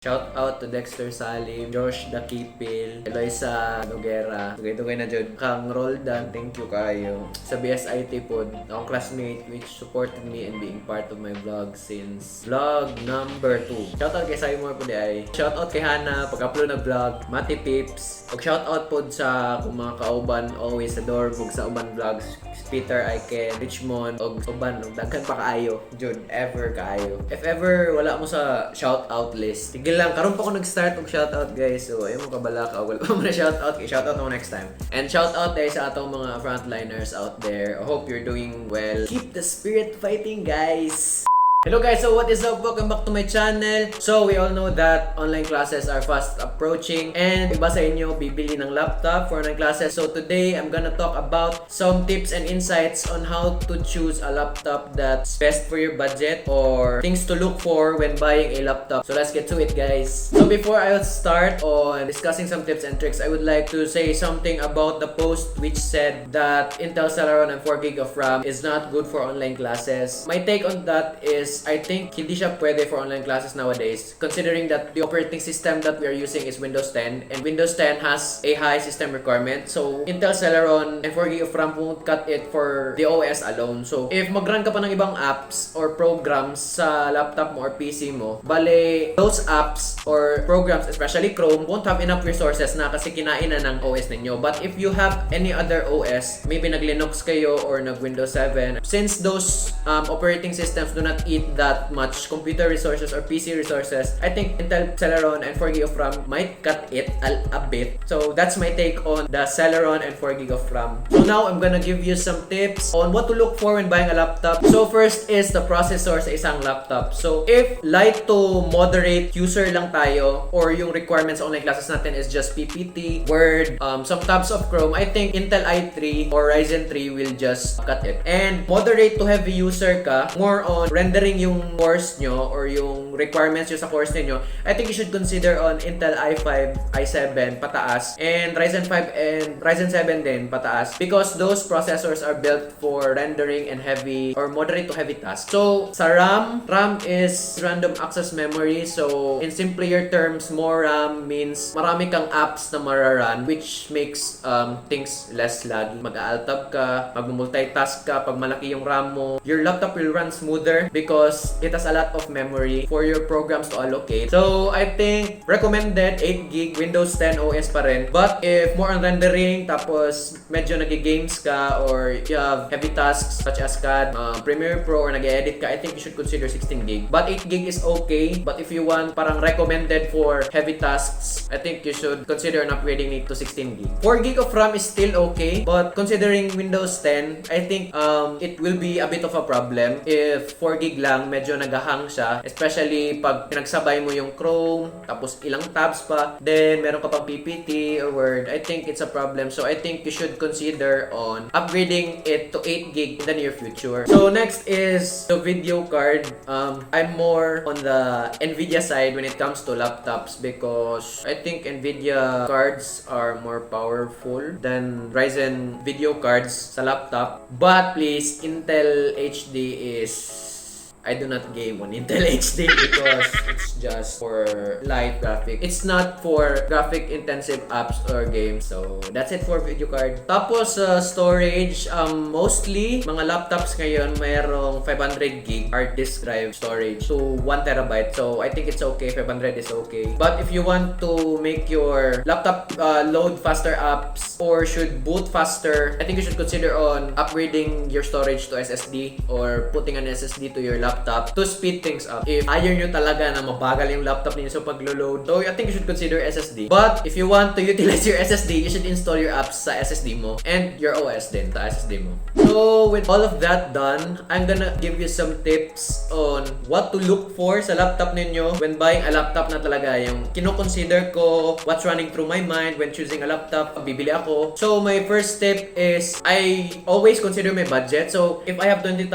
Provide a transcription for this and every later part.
Shout out to Dexter Salim, Josh Dakipil, Eloisa Noguera, tugay-tugay na dyan. Kang Roldan, thank you kayo. Sa BSIT po, akong classmate which supported me and being part of my vlog since vlog number 2. Shout out kay Simon po di ay. Shout out kay Hana, pag-upload na vlog, Mati Pips. Og shout out po sa kung mga kauban, always sa Dorbog sa uban vlogs, Peter Aiken, Richmond, og uban, daghan pa kaayo, Jud, ever kaayo. If ever wala mo sa shout out list, sige lang, karon pa ako nag-start og shoutout guys. So ayun mo kabala ka, wala pa mo na shoutout, shoutout mo next time. And shoutout tayo sa atong mga frontliners out there. I hope you're doing well. Keep the spirit fighting, guys. Hello guys, so what is up? Welcome back to my channel. So we all know that online classes are fast approaching and iba sa inyo bibili ng laptop for online classes. So today I'm gonna talk about some tips and insights on how to choose a laptop that's best for your budget or things to look for when buying a laptop. So let's get to it, guys. So before I will start on discussing some tips and tricks, I would like to say something about the post which said that Intel Celeron and 4GB of RAM is not good for online classes. My take on that is I think hindi siya pwede for online classes nowadays, considering that the operating system that we are using is Windows 10 and Windows 10 has a high system requirement. So Intel Celeron and 4GB of RAM won't cut it for the OS alone. So if mag-run ka pa ng ibang apps or programs sa laptop mo or PC mo, bale those apps or programs, especially Chrome, won't have enough resources na kasi kinain na ng OS ninyo. But if you have any other OS, maybe nag-Linux kayo or nag-Windows 7, since those operating systems do not eat that much computer resources or PC resources, I think Intel Celeron and 4GB of RAM might cut it a bit. So that's my take on the Celeron and 4GB of RAM. So now I'm gonna give you some tips on what to look for when buying a laptop. So first is the processor sa isang laptop. So if light to moderate user lang tayo or yung requirements sa online classes natin is just PPT, Word, some tabs of Chrome, I think Intel i3 or Ryzen 3 will just cut it. And moderate to heavy user ka, more on rendering yung course nyo or yung requirements nyo sa course niyo, I think you should consider on Intel i5, i7 pataas and Ryzen 5 and Ryzen 7 din pataas because those processors are built for rendering and heavy or moderate to heavy tasks. So sa RAM is random access memory. So in simpler terms, more RAM means marami kang apps na mararan which makes things less laggy. Mag-alt-tab ka, mag-multitask ka, pag malaki yung RAM mo, your laptop will run smoother because it has a lot of memory for your programs to allocate. So I think recommended 8GB Windows 10 OS pa rin. But if more on rendering tapos medyo nag-games ka or you have heavy tasks such as CAD, Premiere Pro or nag-edit ka, I think you should consider 16GB. But 8GB is okay. But if you want parang recommended for heavy tasks, I think you should consider an upgrading it to 16GB. 4GB of RAM is still okay, but considering Windows 10, I think it will be a bit of a problem if 4GB lang medyo nagahang siya, especially pag pinagsabay mo yung Chrome tapos ilang tabs pa, then meron ka pang PPT or Word, I think it's a problem. So I think you should consider on upgrading it to 8GB in the near future. So next is the video card. I'm more on the Nvidia side when it comes to laptops because I think Nvidia cards are more powerful than Ryzen video cards sa laptop. But please, Intel HD is... I do not game on Intel HD because it's just for light graphic. It's not for graphic intensive apps or games. So that's it for video card. Tapos storage, mostly mga laptops ngayon mayroong 500GB hard disk drive storage to 1TB. So I think it's okay, 500 is okay. But if you want to make your laptop load faster apps or should boot faster, I think you should consider on upgrading your storage to SSD or putting an SSD to your laptop to speed things up. If ayaw nyo talaga na mabagal yung laptop niyo sa paglo-load, so I think you should consider SSD. But if you want to utilize your SSD, you should install your apps sa SSD mo and your OS din sa SSD mo. So with all of that done, I'm gonna give you some tips on what to look for sa laptop ninyo when buying a laptop na talaga yung kino-consider ko, what's running through my mind when choosing a laptop, pag bibili ako. So my first tip is I always consider my budget. So if I have 20,000,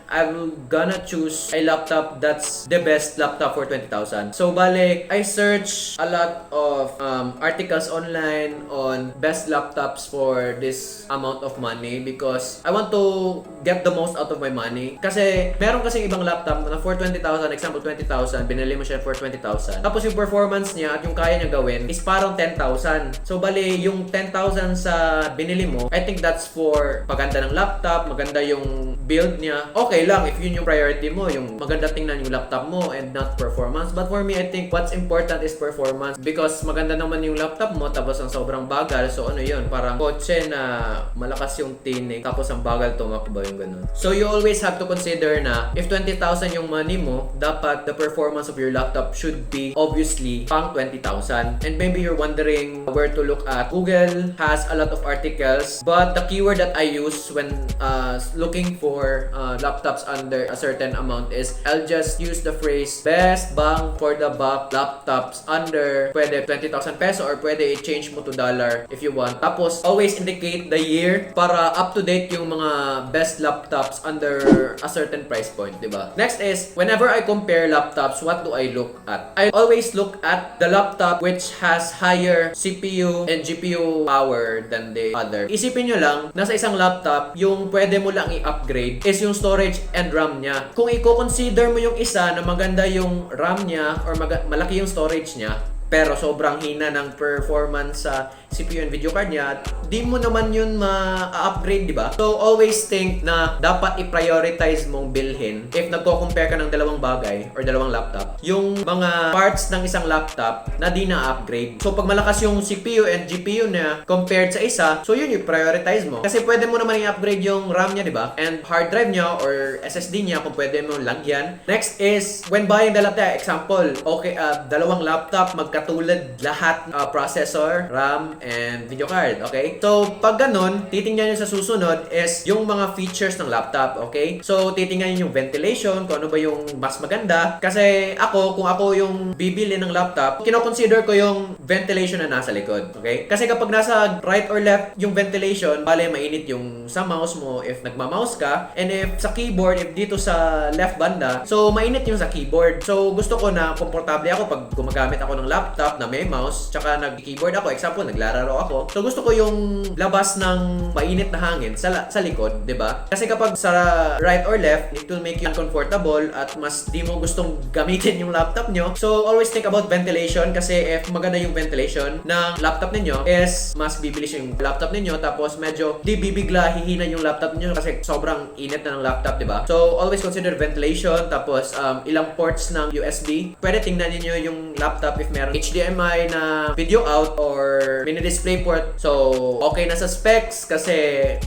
I'm gonna wanna choose a laptop that's the best laptop for 20,000. So bale, I search a lot of articles online on best laptops for this amount of money because I want to get the most out of my money. Kasi meron kasing ibang laptop na for 20,000, example 20,000, binili mo siya for 20,000. Tapos yung performance niya at yung kaya niya gawin is parang 10,000. So bali, yung 10,000 sa binili mo, I think that's for paganda ng laptop, maganda yung build niya. Okay lang if yun yung priority mo, yung maganda tingnan yung laptop mo and not performance. But for me, I think what's important is performance because maganda naman yung laptop mo tapos ang sobrang bagal. So ano yun, parang kotse na malakas yung tinig tapos ang bagal tumakbo yung ganun. So you always have to consider na if 20,000 yung money mo, dapat the performance of your laptop should be obviously pang 20,000. And maybe you're wondering where to look at. Google has a lot of articles, but the keyword that I use when looking for laptops under a certain amount is I'll just use the phrase best bang for the buck laptops under pwede 20,000 peso or pwede i-change mo to dollar if you want. Tapos always indicate the year para up to date yung mga best laptops under a certain price point, di ba? Next is whenever I compare laptops, what do I look at? I always look at the laptop which has higher CPU and GPU power than the other. Isipin nyo lang, nasa isang laptop, yung pwede mo lang i-upgrade is yung storage and RAM niya. Kung i-consider mo yung isa na maganda yung RAM niya or malaki yung storage niya, pero sobrang hina ng performance sa CPU and video card niya, di mo naman yun ma-upgrade, di ba? So, always think na dapat i-prioritize mong bilhin if nagko-compare ka ng dalawang bagay or dalawang laptop, yung mga parts ng isang laptop na di na-upgrade. So, pag malakas yung CPU and GPU niya compared sa isa, so yun yung prioritize mo. Kasi pwede mo naman i-upgrade yung RAM niya, di ba? And hard drive niya or SSD niya kung pwede mo lagyan. Next is, when buying the laptop, example, okay, dalawang laptop, magkatulad lahat, processor, RAM, and video card, okay? So, pag ganun, titingnan nyo sa susunod is yung mga features ng laptop, okay? So, titingnan nyo yung ventilation, kung ano ba yung mas maganda. Kasi ako, kung ako yung bibili ng laptop, kino-consider ko yung ventilation na nasa likod, okay? Kasi kapag nasa right or left yung ventilation, bale mainit yung sa mouse mo if nagma-mouse ka, and if sa keyboard, if dito sa left banda, so mainit yung sa keyboard. So, gusto ko na komportable ako pag gumagamit ako ng laptop na may mouse, tsaka nag-keyboard ako, example, naglalaro ako. So gusto ko yung labas ng mainit na hangin sa likod, 'di ba? Kasi kapag sa right or left, it will make you uncomfortable at mas di mo gustong gamitin yung laptop nyo. So always think about ventilation kasi if maganda yung ventilation ng laptop ninyo is mas bibilis yung laptop ninyo tapos medyo di bibigla hihina yung laptop niyo kasi sobrang init na ng laptop, 'di ba? So always consider ventilation tapos ilang ports ng USB. Pwede tingnan niyo yung laptop if meron HDMI na video out or mini display port. So, okay na sa specs kasi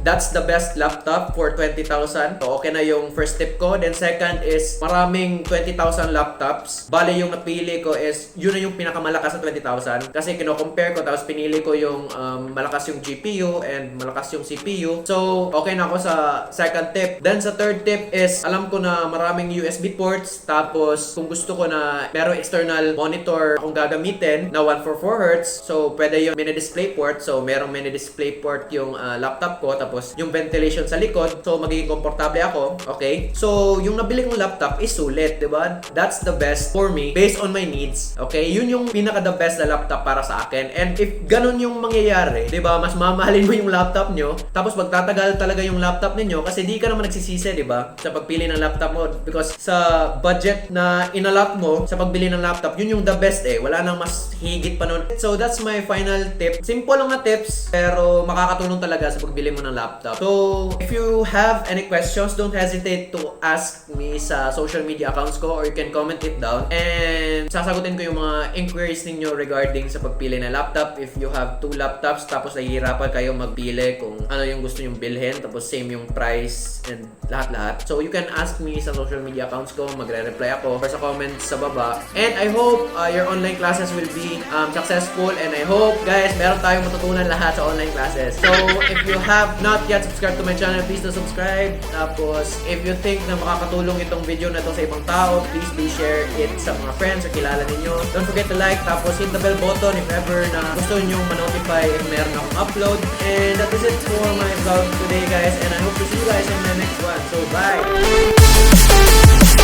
that's the best laptop for 20,000. So, okay na yung first tip ko. Then second is maraming 20,000 laptops. Bale yung napili ko is yun na yung pinakamalakas sa 20,000 kasi kino-compare ko tapos pinili ko yung malakas yung GPU and malakas yung CPU. So, okay na ako sa second tip. Then sa third tip is alam ko na maraming USB ports tapos kung gusto ko na merong external monitor akong gagamitin na 144Hz. So, pwede yung mini display port. So, merong mini display port yung laptop ko. Tapos, yung ventilation sa likod. So, magiging komportable ako. Okay? So, yung nabili kong laptop is sulit. Diba? That's the best for me based on my needs. Okay? Yun yung pinaka the best na laptop para sa akin. And if ganun yung mangyayari, diba? Mas mamahalin mo yung laptop nyo. Tapos, magtatagal talaga yung laptop ninyo kasi di ka naman nagsisisi, diba? Sa pagpili ng laptop mo. Because sa budget na inalot mo sa pagbili ng laptop, yun yung the best eh. Wala nang mas higit pa nun. So, that's my final tip. Simple lang na tips, pero makakatulong talaga sa pagbili mo ng laptop. So, if you have any questions, don't hesitate to ask me sa social media accounts ko or you can comment it down. And sasagutin ko yung mga inquiries ninyo regarding sa pagpili ng laptop. If you have 2 laptops, tapos nahihirapan kayo magpili kung ano yung gusto nyong bilhin, tapos same yung price and lahat-lahat. So, you can ask me sa social media accounts ko. Magre-reply ako or sa comments sa baba. And I hope your online classes will be successful and I hope guys meron tayong matutunan lahat sa online classes. So if you have not yet subscribed to my channel, please do subscribe. Tapos if you think na makakatulong itong video na to sa ibang tao, please do share it sa mga friends or kilala ninyo. Don't forget to like, tapos hit the bell button if ever na gusto nyo ma-notify if meron akong upload. And that is it for my vlog today guys, and I hope to see you guys in my next one. So bye!